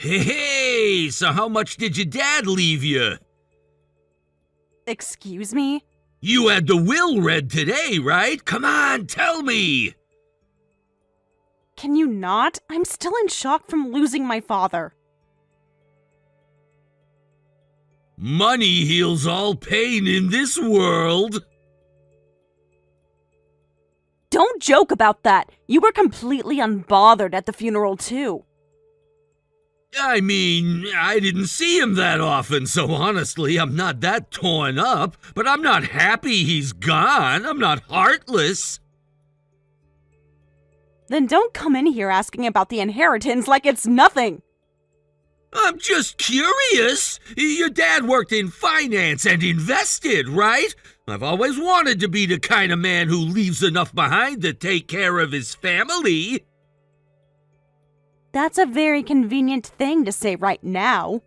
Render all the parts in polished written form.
Hey, so how much did your dad leave you? Excuse me? You had the will read today, right? Come on, tell me! Can you not? I'm still in shock from losing my father. Money heals all pain in this world. Don't joke about that. You were completely unbothered at the funeral, too. I mean, I didn't see him that often, so honestly, I'm not that torn up. But I'm not happy he's gone. I'm not heartless. Then don't come in here asking about the inheritance like it's nothing. I'm just curious. Your dad worked in finance and invested, right? I've always wanted to be the kind of man who leaves enough behind to take care of his family. That's a very convenient thing to say right now.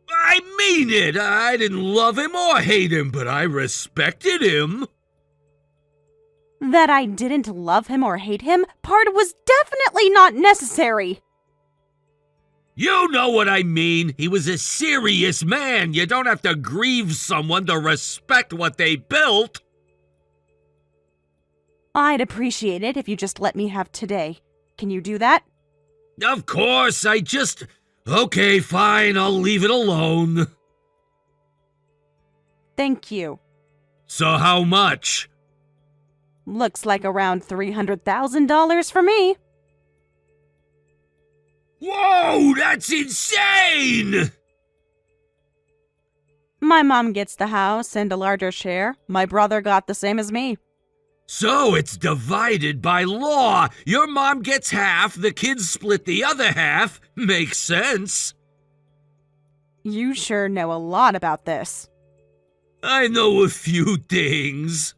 I mean it. I didn't love him or hate him, but I respected him. That I didn't love him or hate him part was definitely not necessary. You know what I mean. He was a serious man. You don't have to grieve someone to respect what they built. I'd appreciate it if you just let me have today. Can you do that? Of course, Okay, fine, I'll leave it alone. Thank you. So how much? Looks like around $300,000 for me. Whoa, that's insane! My mom gets the house and a larger share. My brother got the same as me. So it's divided by law. Your mom gets half, the kids split the other half. Makes sense. You sure know a lot about this. I know a few things.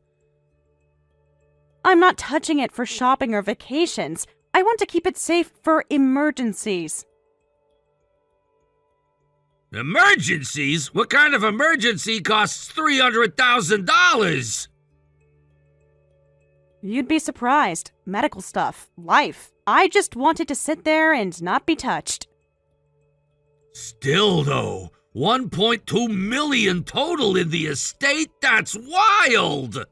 I'm not touching it for shopping or vacations. I want to keep it safe for emergencies. Emergencies? What kind of emergency costs $300,000? You'd be surprised. Medical stuff. Life. I just wanted to sit there and not be touched. Still, though, $1.2 million total in the estate? That's wild!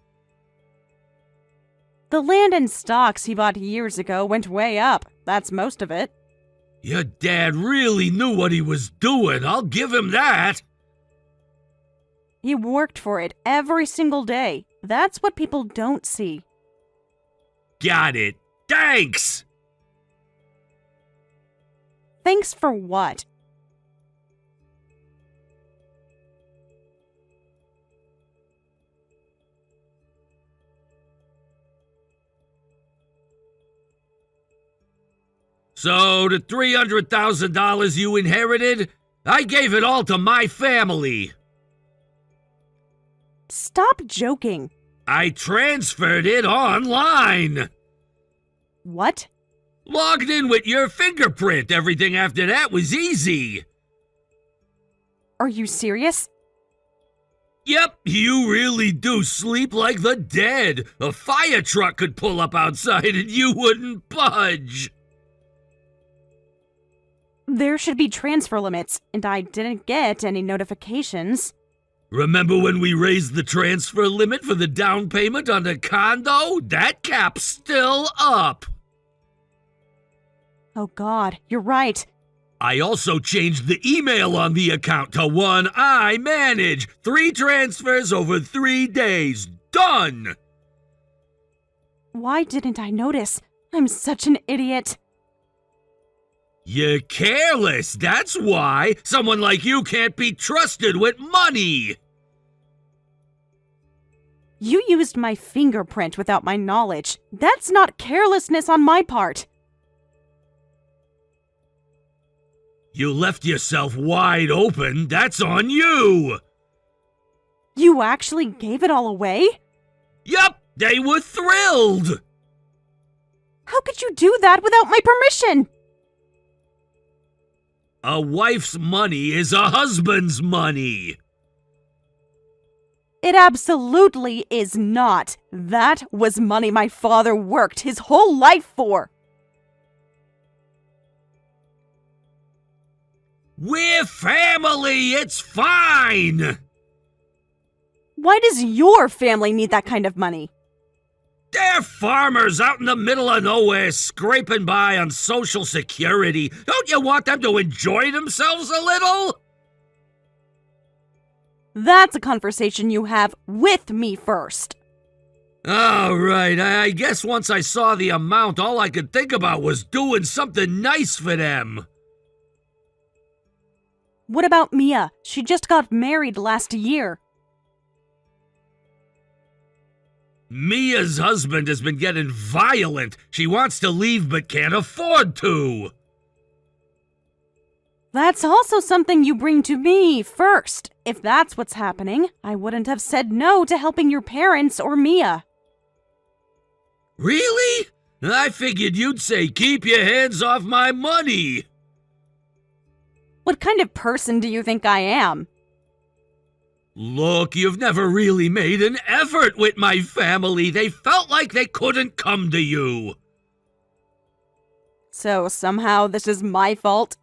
The land and stocks he bought years ago went way up. That's most of it. Your dad really knew what he was doing. I'll give him that. He worked for it every single day. That's what people don't see. Got it. Thanks! Thanks for what? So, the $300,000 you inherited, I gave it all to my family. Stop joking. I transferred it online. What? Logged in with your fingerprint. Everything after that was easy. Are you serious? Yep, you really do sleep like the dead. A fire truck could pull up outside and you wouldn't budge. There should be transfer limits, and I didn't get any notifications. Remember when we raised the transfer limit for the down payment on the condo? That cap's still up. Oh God, you're right. I also changed the email on the account to one I manage. 3 transfers over 3 days. Done! Why didn't I notice? I'm such an idiot. You're careless, that's why. Someone like you can't be trusted with money. You used my fingerprint without my knowledge. That's not carelessness on my part. You left yourself wide open. That's on you. You actually gave it all away? Yup, they were thrilled. How could you do that without my permission? A wife's money is a husband's money. It absolutely is not. That was money my father worked his whole life for. We're family, it's fine! Why does your family need that kind of money? They're farmers out in the middle of nowhere scraping by on Social Security. Don't you want them to enjoy themselves a little? That's a conversation you have with me first. All right, I guess once I saw the amount, all I could think about was doing something nice for them. What about Mia? She just got married last year. Mia's husband has been getting violent. She wants to leave but can't afford to. That's also something you bring to me first. If that's what's happening, I wouldn't have said no to helping your parents or Mia. Really? I figured you'd say keep your hands off my money. What kind of person do you think I am? Look, you've never really made an effort with my family. They felt like they couldn't come to you. So somehow this is my fault?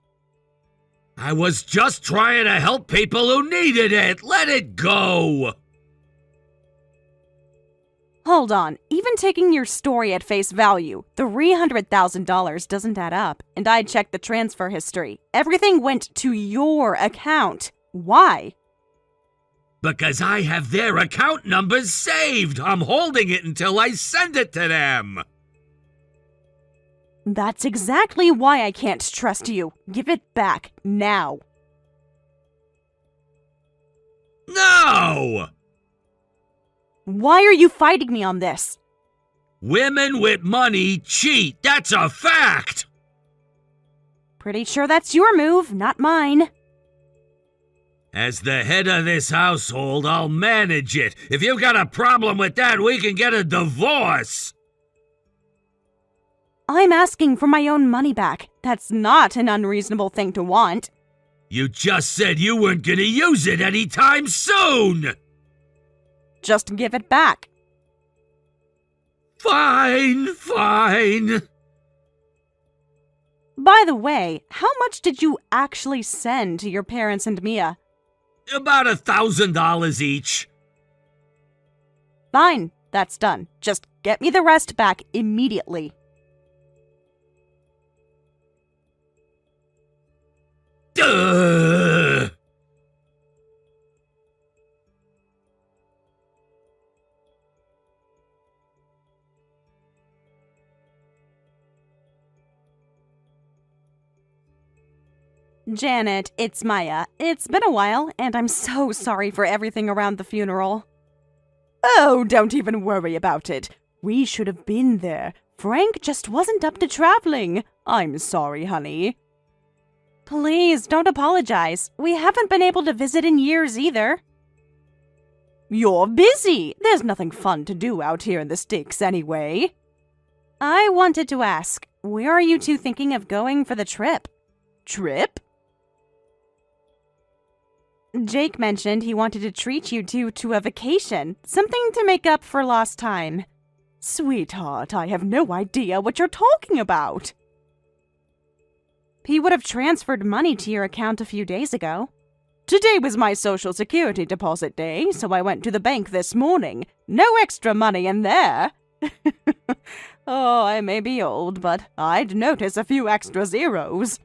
I was just trying to help people who needed it. Let it go. Hold on, even taking your story at face value, $300,000 doesn't add up, and I checked the transfer history. Everything went to your account. Why? Because I have their account numbers saved. I'm holding it until I send it to them. That's exactly why I can't trust you. Give it back, now. No! Why are you fighting me on this? Women with money cheat. That's a fact. Pretty sure that's your move, not mine. As the head of this household, I'll manage it. If you've got a problem with that, we can get a divorce. I'm asking for my own money back. That's not an unreasonable thing to want. You just said you weren't gonna use it anytime soon! Just give it back. Fine. By the way, how much did you actually send to your parents and Mia? About $1,000 each. Fine, that's done. Just get me the rest back immediately. Duh. Janet, it's Maya. It's been a while, and I'm so sorry for everything around the funeral. Oh, don't even worry about it. We should have been there. Frank just wasn't up to traveling. I'm sorry, honey. Please, don't apologize. We haven't been able to visit in years either. You're busy. There's nothing fun to do out here in the sticks anyway. I wanted to ask, where are you two thinking of going for the trip? Trip? Jake mentioned he wanted to treat you two to a vacation, something to make up for lost time. Sweetheart, I have no idea what you're talking about. He would have transferred money to your account a few days ago. Today was my Social Security deposit day, so I went to the bank this morning. No extra money in there. Oh, I may be old, but I'd notice a few extra zeros.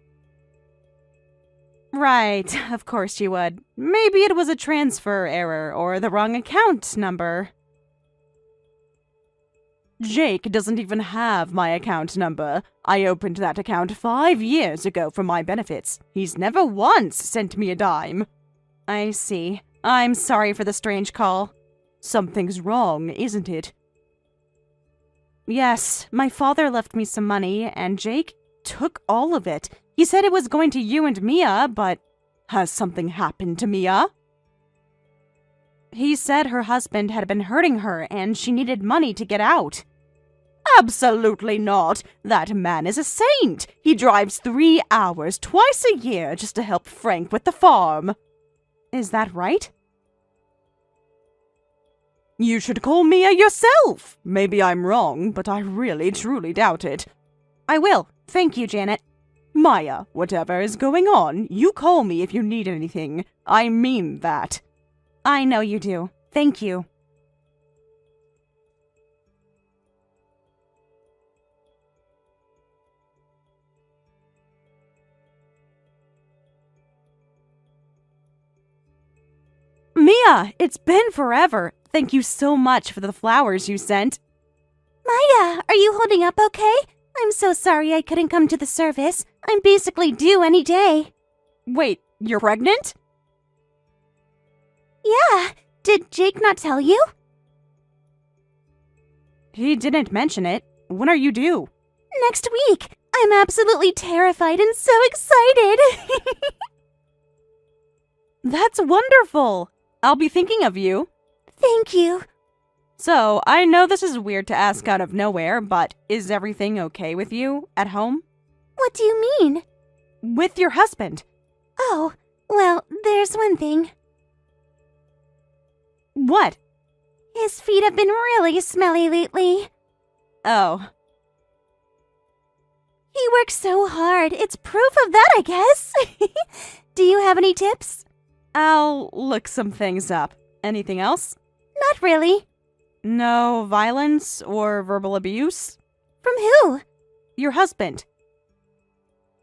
Right, of course you would. Maybe it was a transfer error or the wrong account number. Jake doesn't even have my account number. I opened that account 5 years ago for my benefits. He's never once sent me a dime. I see. I'm sorry for the strange call. Something's wrong, isn't it? Yes, my father left me some money, and Jake took all of it. He said it was going to you and Mia, but has something happened to Mia? He said her husband had been hurting her and she needed money to get out. Absolutely not. That man is a saint. He drives 3 hours twice a year just to help Frank with the farm. Is that right? You should call Mia yourself. Maybe I'm wrong, but I really truly doubt it. I will. Thank you, Janet. Maya, whatever is going on, you call me if you need anything. I mean that. I know you do. Thank you. Mia, it's been forever. Thank you so much for the flowers you sent. Maya, are you holding up okay? I'm so sorry I couldn't come to the service. I'm basically due any day. Wait, you're pregnant? Yeah, did Jake not tell you? He didn't mention it. When are you due? Next week. I'm absolutely terrified and so excited. That's wonderful. I'll be thinking of you. Thank you. So, I know this is weird to ask out of nowhere, but is everything okay with you at home? What do you mean? With your husband. Oh, well, there's one thing. What? His feet have been really smelly lately. Oh. He works so hard. It's proof of that, I guess. Do you have any tips? I'll look some things up. Anything else? Not really. No violence or verbal abuse? From who? Your husband.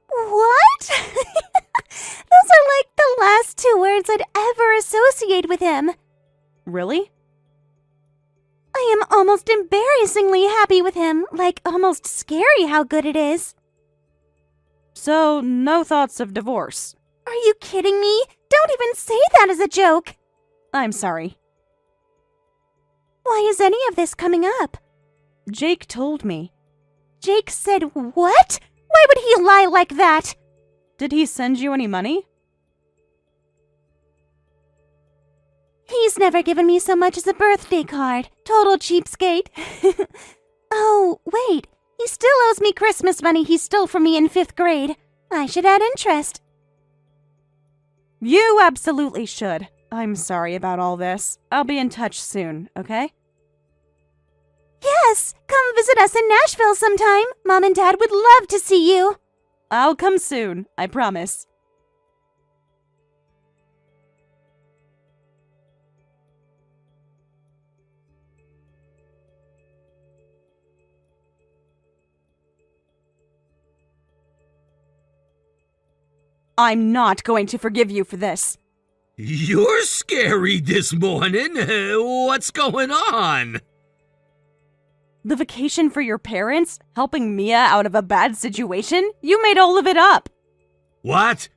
What? Those are like the last two words I'd ever associate with him. Really? I am almost embarrassingly happy with him, like almost scary how good it is. So, no thoughts of divorce? Are you kidding me? Don't even say that as a joke. I'm sorry. Why is any of this coming up? Jake told me. Jake said what? Why would he lie like that? Did he send you any money? He's never given me so much as a birthday card. Total cheapskate. Oh, wait. He still owes me Christmas money he stole from me in 5th grade. I should add interest. You absolutely should. I'm sorry about all this. I'll be in touch soon, okay? Yes! Come visit us in Nashville sometime. Mom and Dad would love to see you. I'll come soon, I promise. I'm not going to forgive you for this. You're scary this morning. What's going on? The vacation for your parents? Helping Mia out of a bad situation? You made all of it up. What?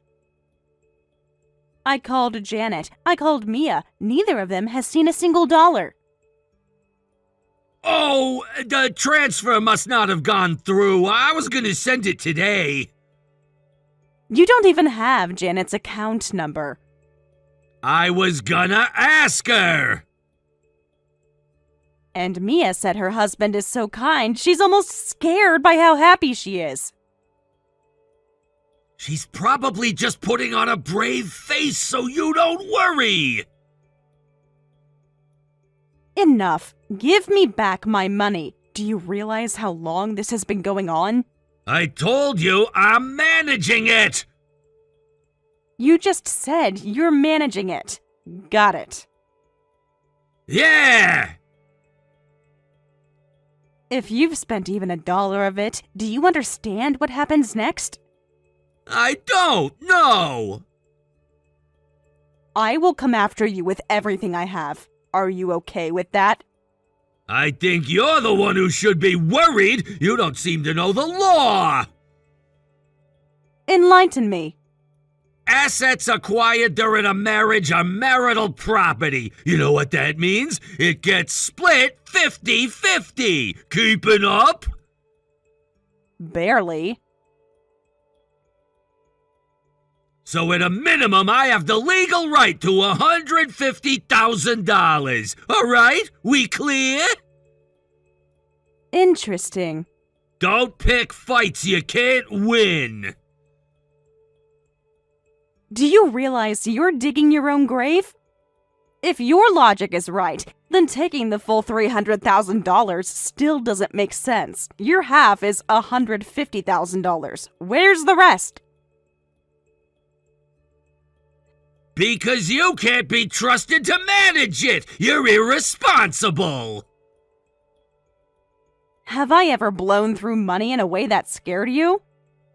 I called Janet. I called Mia. Neither of them has seen a single dollar. Oh, the transfer must not have gone through. I was gonna send it today. You don't even have Janet's account number. I was gonna ask her. And Mia said her husband is so kind, she's almost scared by how happy she is. She's probably just putting on a brave face so you don't worry. Enough. Give me back my money. Do you realize how long this has been going on? I told you I'm managing it. You just said you're managing it. Got it. Yeah. If you've spent even $1 of it, do you understand what happens next? I don't know. I will come after you with everything I have. Are you okay with that? I think you're the one who should be worried. You don't seem to know the law. Enlighten me. Assets acquired during a marriage are marital property. You know what that means? It gets split 50-50. Keeping up? Barely. So at a minimum, I have the legal right to $150,000. All right? We clear? Interesting. Don't pick fights you can't win. Do you realize you're digging your own grave? If your logic is right, Then taking the full $300,000 still doesn't make sense. Your half is $150,000. Where's the rest? Because you can't be trusted to manage it! You're irresponsible! Have I ever blown through money in a way that scared you?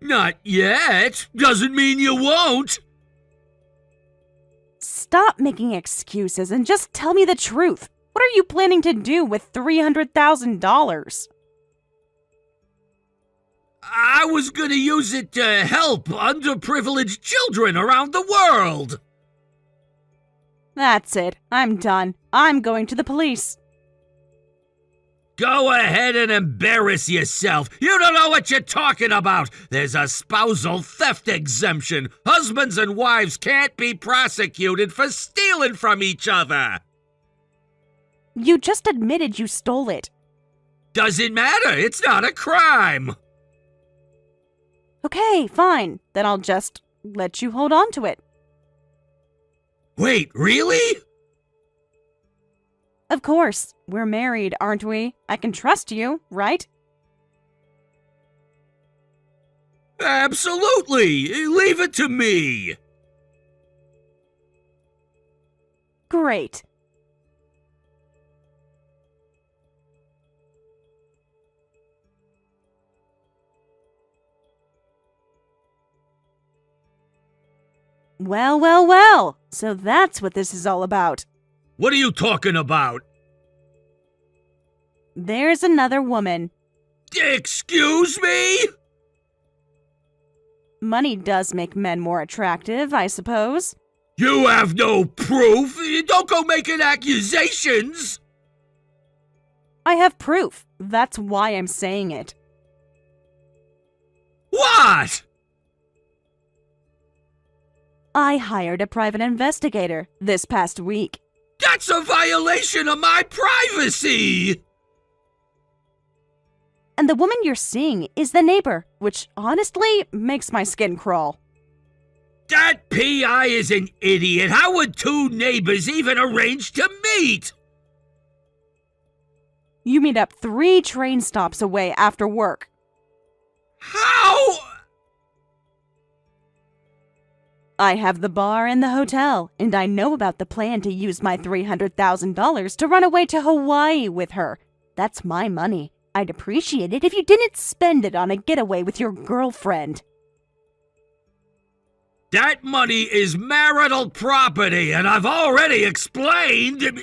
Not yet. Doesn't mean you won't. Stop making excuses and just tell me the truth. What are you planning to do with $300,000? I was gonna use it to help underprivileged children around the world. That's it. I'm done. I'm going to the police. Go ahead and embarrass yourself. You don't know what you're talking about. There's a spousal theft exemption. Husbands and wives can't be prosecuted for stealing from each other. You just admitted you stole it. Doesn't matter. It's not a crime. Okay, fine. Then I'll just let you hold on to it. Wait, really? Of course. We're married, aren't we? I can trust you, right? Absolutely. Leave it to me. Great. Well, well, well. So that's what this is all about. What are you talking about? There's another woman. Excuse me? Money does make men more attractive, I suppose. You have no proof. Don't go making accusations. I have proof. That's why I'm saying it. What? I hired a private investigator this past week. That's a violation of my privacy. And the woman you're seeing is the neighbor, which honestly makes my skin crawl. That PI is an idiot. How would two neighbors even arrange to meet? You meet up 3 train stops away after work. How? I have the bar and the hotel, and I know about the plan to use my $300,000 to run away to Hawaii with her. That's my money. I'd appreciate it if you didn't spend it on a getaway with your girlfriend. That money is marital property, and I've already explained.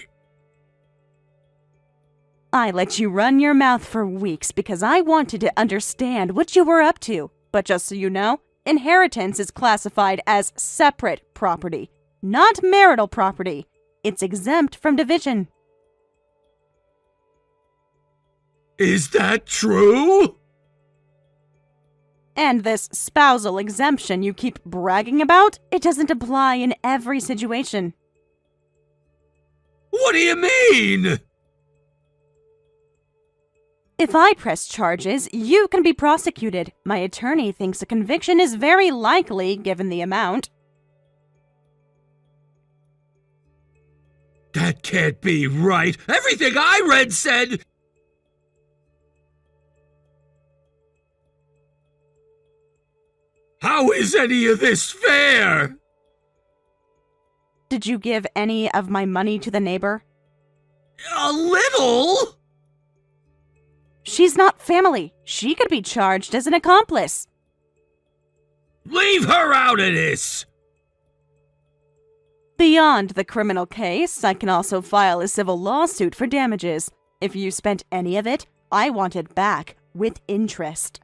I let you run your mouth for weeks because I wanted to understand what you were up to. But just so you know, inheritance is classified as separate property, not marital property. It's exempt from division. Is that true? And this spousal exemption you keep bragging about, it doesn't apply in every situation. What do you mean? If I press charges, you can be prosecuted. My attorney thinks a conviction is very likely given the amount. That can't be right. Everything I read said... How is any of this fair? Did you give any of my money to the neighbor? A little? She's not family. She could be charged as an accomplice. Leave her out of this! Beyond the criminal case, I can also file a civil lawsuit for damages. If you spent any of it, I want it back with interest.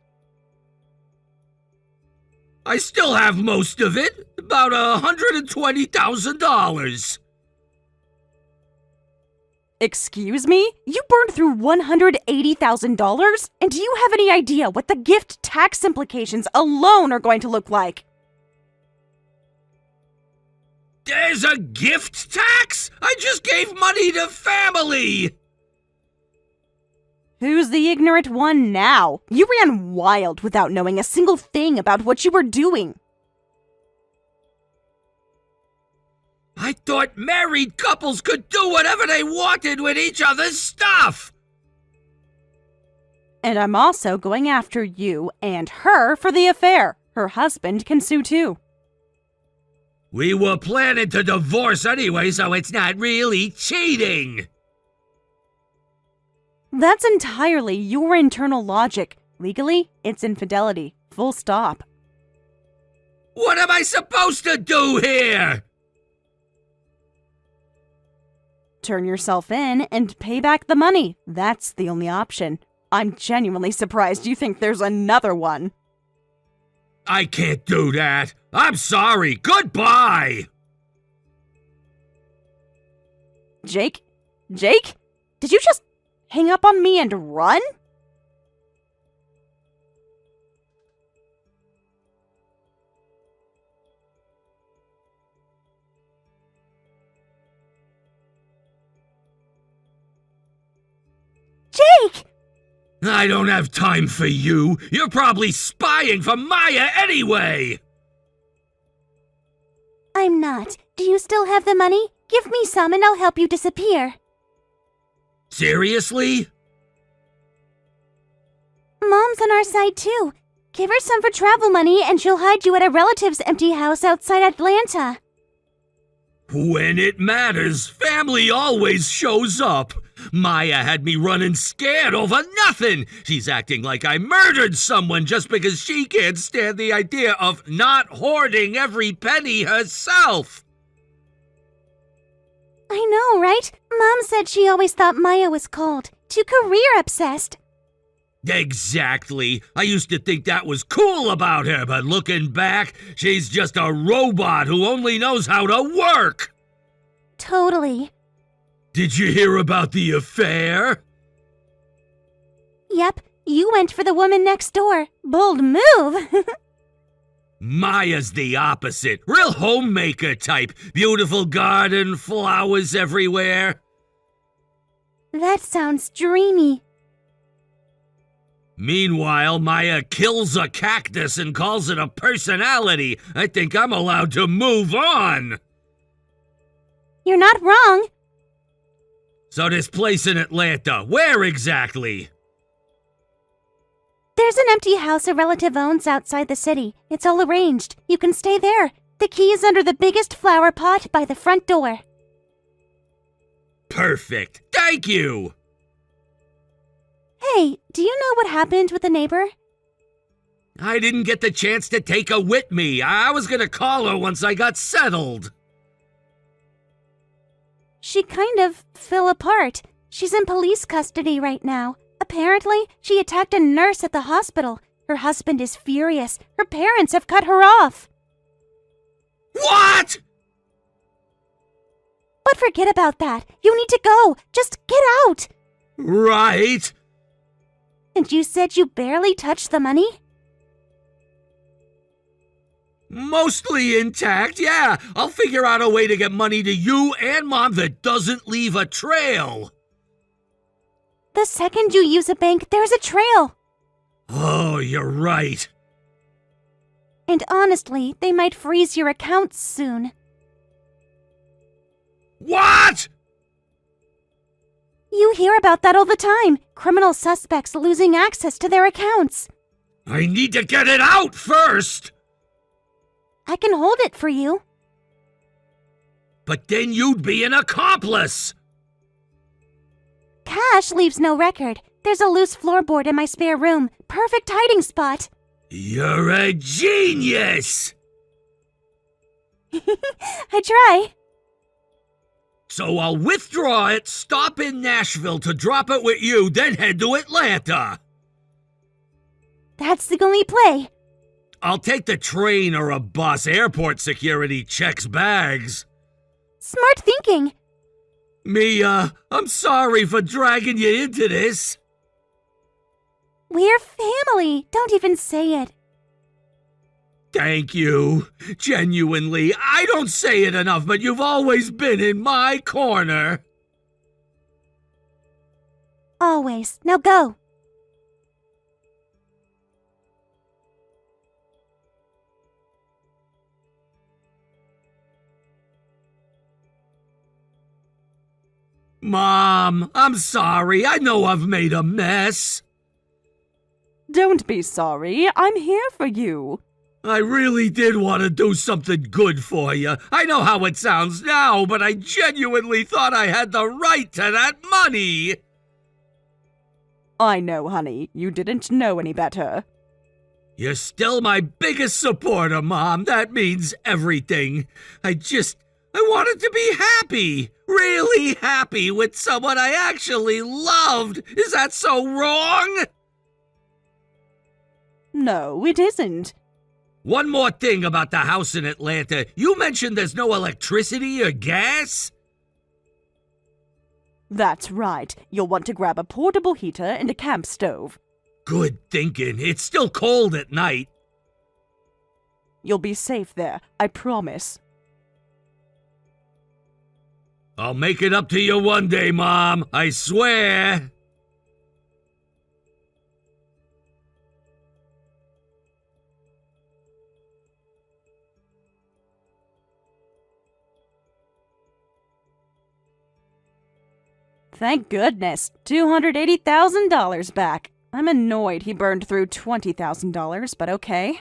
I still have most of it, about $120,000. Excuse me? You burned through $180,000? And do you have any idea what the gift tax implications alone are going to look like? There's a gift tax? I just gave money to family! Who's the ignorant one now? You ran wild without knowing a single thing about what you were doing. I thought married couples could do whatever they wanted with each other's stuff. And I'm also going after you and her for the affair. Her husband can sue too. We were planning to divorce anyway, so it's not really cheating. That's entirely your internal logic. Legally, it's infidelity. Full stop. What am I supposed to do here? Turn yourself in and pay back the money. That's the only option. I'm genuinely surprised you think there's another one. I can't do that. I'm sorry. Goodbye. Jake? Jake? Did you just hang up on me and run? Jake! I don't have time for you. You're probably spying for Maya anyway. I'm not. Do you still have the money? Give me some and I'll help you disappear. Seriously? Mom's on our side too. Give her some for travel money and she'll hide you at a relative's empty house outside Atlanta. When it matters, family always shows up. Maya had me running scared over nothing. She's acting like I murdered someone just because she can't stand the idea of not hoarding every penny herself. I know, right? Mom said she always thought Maya was cold, too career-obsessed. Exactly. I used to think that was cool about her, but looking back, she's just a robot who only knows how to work. Totally. Did you hear about the affair? Yep, you went for the woman next door. Bold move. Maya's the opposite. Real homemaker type. Beautiful garden, flowers everywhere. That sounds dreamy. Meanwhile, Maya kills a cactus and calls it a personality. I think I'm allowed to move on. You're not wrong. So this place in Atlanta, where exactly? There's an empty house a relative owns outside the city. It's all arranged. You can stay there. The key is under the biggest flower pot by the front door. Perfect. Thank you. Hey, do you know what happened with the neighbor? I didn't get the chance to take her with me. I was gonna call her once I got settled. She kind of fell apart. She's in police custody right now. Apparently, she attacked a nurse at the hospital. Her husband is furious. Her parents have cut her off. What? But forget about that. You need to go. Just get out. Right. And you said you barely touched the money? Mostly intact, yeah. I'll figure out a way to get money to you and Mom that doesn't leave a trail. The second you use a bank, there's a trail. Oh, you're right. And honestly, they might freeze your accounts soon. What? You hear about that all the time. Criminal suspects losing access to their accounts. I need to get it out first. I can hold it for you. But then you'd be an accomplice. Cash leaves no record. There's a loose floorboard in my spare room. Perfect hiding spot. You're a genius. I try. So I'll withdraw it, stop in Nashville to drop it with you, then head to Atlanta. That's the only play. I'll take the train or a bus. Airport security checks bags. Smart thinking. Mia, I'm sorry for dragging you into this. We're family. Don't even say it. Thank you. Genuinely, I don't say it enough, but you've always been in my corner. Always. Now go. Mom, I'm sorry. I know I've made a mess. Don't be sorry. I'm here for you. I really did want to do something good for you. I know how it sounds now, but I genuinely thought I had the right to that money. I know, honey. You didn't know any better. You're still my biggest supporter, Mom. That means everything. I wanted to be happy. Really happy with someone I actually loved. Is that so wrong? No, it isn't. One more thing about the house in Atlanta. You mentioned there's no electricity or gas? That's right. You'll want to grab a portable heater and a camp stove. Good thinking. It's still cold at night. You'll be safe there, I promise. I'll make it up to you one day, Mom. I swear. Thank goodness. $280,000 back. I'm annoyed he burned through $20,000, but okay.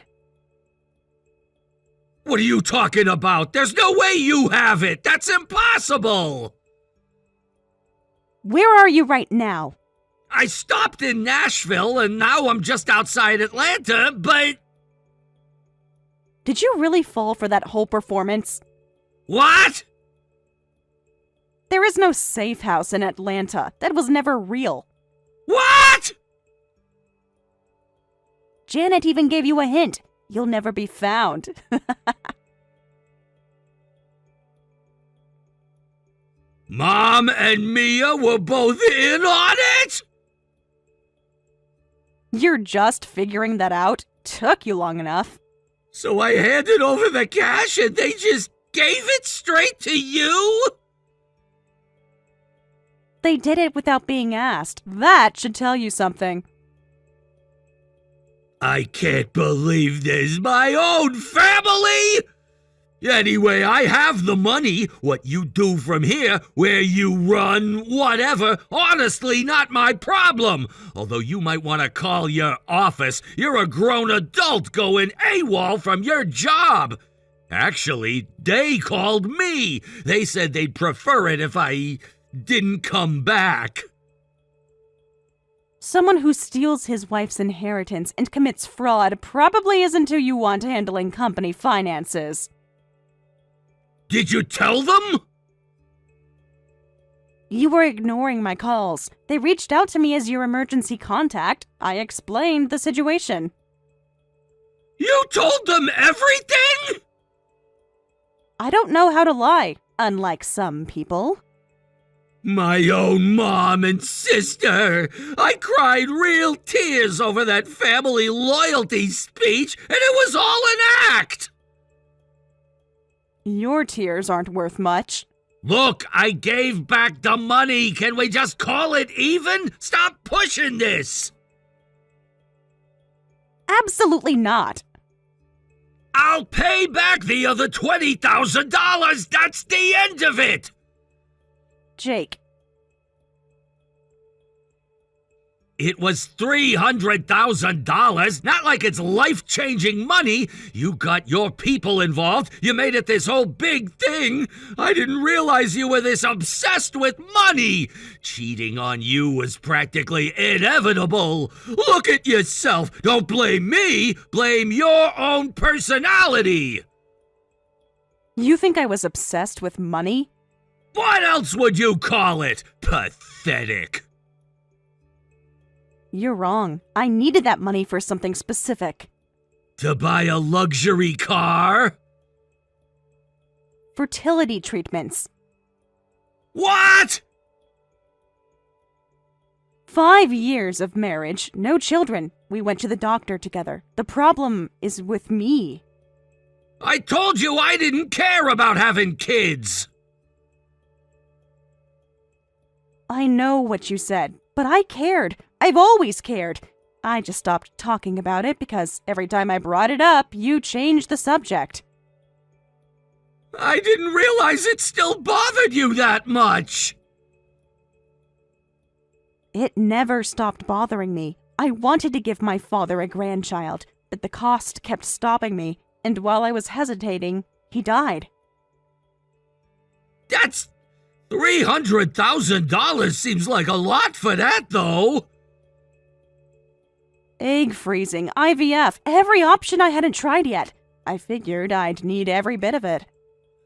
What are you talking about? There's no way you have it. That's impossible. Where are you right now? I stopped in Nashville and now I'm just outside Atlanta, but... Did you really fall for that whole performance? What? There is no safe house in Atlanta. That was never real. What? Janet even gave you a hint. You'll never be found. Mom and Mia were both in on it? You're just figuring that out? Took you long enough. So I handed over the cash and they just gave it straight to you? They did it without being asked. That should tell you something. I can't believe this. My own family? Anyway, I have the money. What you do from here, where you run, whatever, honestly not my problem. Although you might want to call your office. You're a grown adult going AWOL from your job. Actually, they called me. They said they'd prefer it if I didn't come back. Someone who steals his wife's inheritance and commits fraud probably isn't who you want handling company finances. Did you tell them? You were ignoring my calls. They reached out to me as your emergency contact. I explained the situation. You told them everything? I don't know how to lie, unlike some people. My own mom and sister. I cried real tears over that family loyalty speech, and it was all an act. Your tears aren't worth much. Look, I gave back the money. Can we just call it even? Stop pushing this. Absolutely not. I'll pay back the other $20,000. That's the end of it. Jake. It was $300,000. Not like it's life-changing money. You got your people involved. You made it this whole big thing. I didn't realize you were this obsessed with money. Cheating on you was practically inevitable. Look at yourself. Don't blame me. Blame your own personality. You think I was obsessed with money? What else would you call it? Pathetic. You're wrong. I needed that money for something specific. To buy a luxury car? Fertility treatments. What? 5 years of marriage, no children. We went to the doctor together. The problem is with me. I told you I didn't care about having kids. I know what you said, but I cared. I've always cared. I just stopped talking about it because every time I brought it up, you changed the subject. I didn't realize it still bothered you that much. It never stopped bothering me. I wanted to give my father a grandchild, but the cost kept stopping me, and while I was hesitating, he died. That's $300,000 seems like a lot for that, though. Egg freezing, IVF, every option I hadn't tried yet. I figured I'd need every bit of it.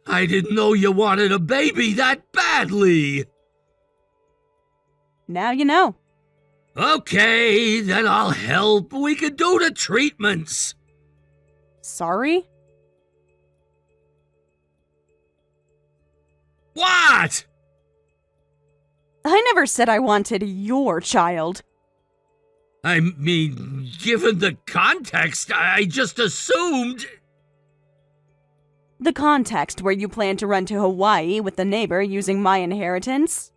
I didn't know you wanted a baby that badly. Now you know. Okay, then I'll help. We can do the treatments. Sorry? What? I never said I wanted your child. I mean, given the context, I just assumed... The context where you plan to run to Hawaii with the neighbor using my inheritance?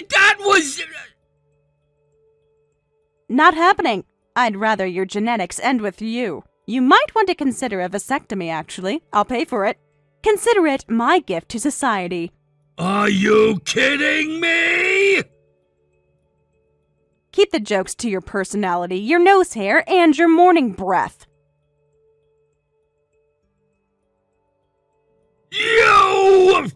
That was... Not happening. I'd rather your genetics end with you. You might want to consider a vasectomy, actually. I'll pay for it. Consider it my gift to society. Are you kidding me? Keep the jokes to your personality, your nose hair, and your morning breath. You!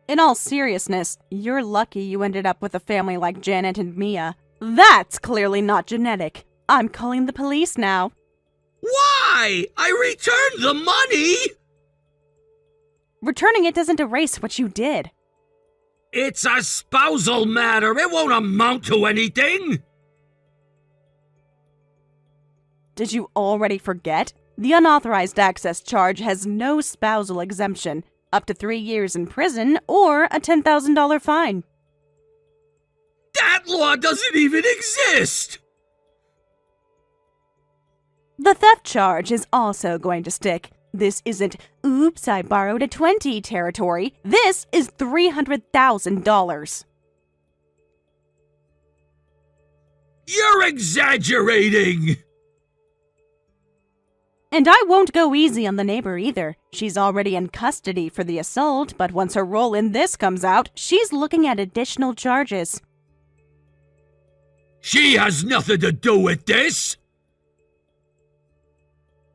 In all seriousness, you're lucky you ended up with a family like Janet and Mia. That's clearly not genetic. I'm calling the police now. Why? I returned the money! Returning it doesn't erase what you did. It's a spousal matter. It won't amount to anything. Did you already forget? The unauthorized access charge has no spousal exemption, up to 3 years in prison or a $10,000 fine. That law doesn't even exist. The theft charge is also going to stick. This isn't, oops, I borrowed a 20 territory. This is $300,000. You're exaggerating. And I won't go easy on the neighbor either. She's already in custody for the assault, but once her role in this comes out, she's looking at additional charges. She has nothing to do with this.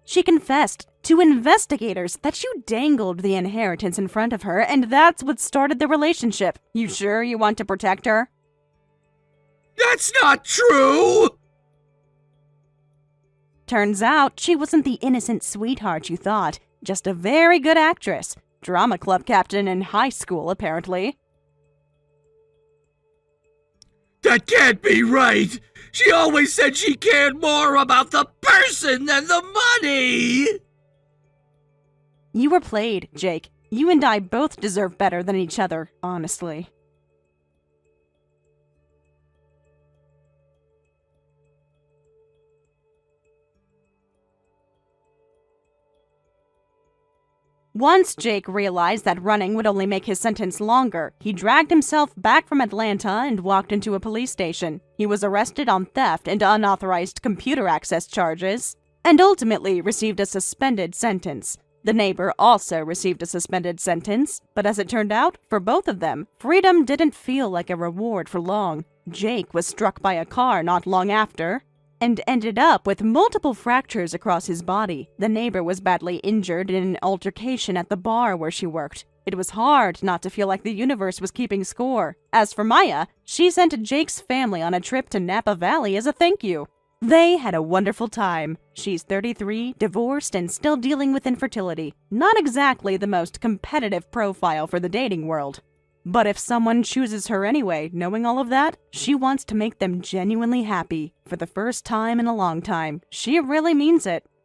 She confessed to investigators that you dangled the inheritance in front of her, and that's what started the relationship. You sure you want to protect her? That's not true. Turns out she wasn't the innocent sweetheart you thought, just a very good actress. Drama club captain in high school, apparently. That can't be right. She always said she cared more about the person than the money. You were played, Jake. You and I both deserve better than each other, honestly. Once Jake realized that running would only make his sentence longer, he dragged himself back from Atlanta and walked into a police station. He was arrested on theft and unauthorized computer access charges, and ultimately received a suspended sentence. The neighbor also received a suspended sentence, but as it turned out, for both of them, freedom didn't feel like a reward for long. Jake was struck by a car not long after, and ended up with multiple fractures across his body. The neighbor was badly injured in an altercation at the bar where she worked. It was hard not to feel like the universe was keeping score. As for Maya, she sent Jake's family on a trip to Napa Valley as a thank you. They had a wonderful time. She's 33, divorced, and still dealing with infertility. Not exactly the most competitive profile for the dating world. But if someone chooses her anyway, knowing all of that, she wants to make them genuinely happy. For the first time in a long time. She really means it.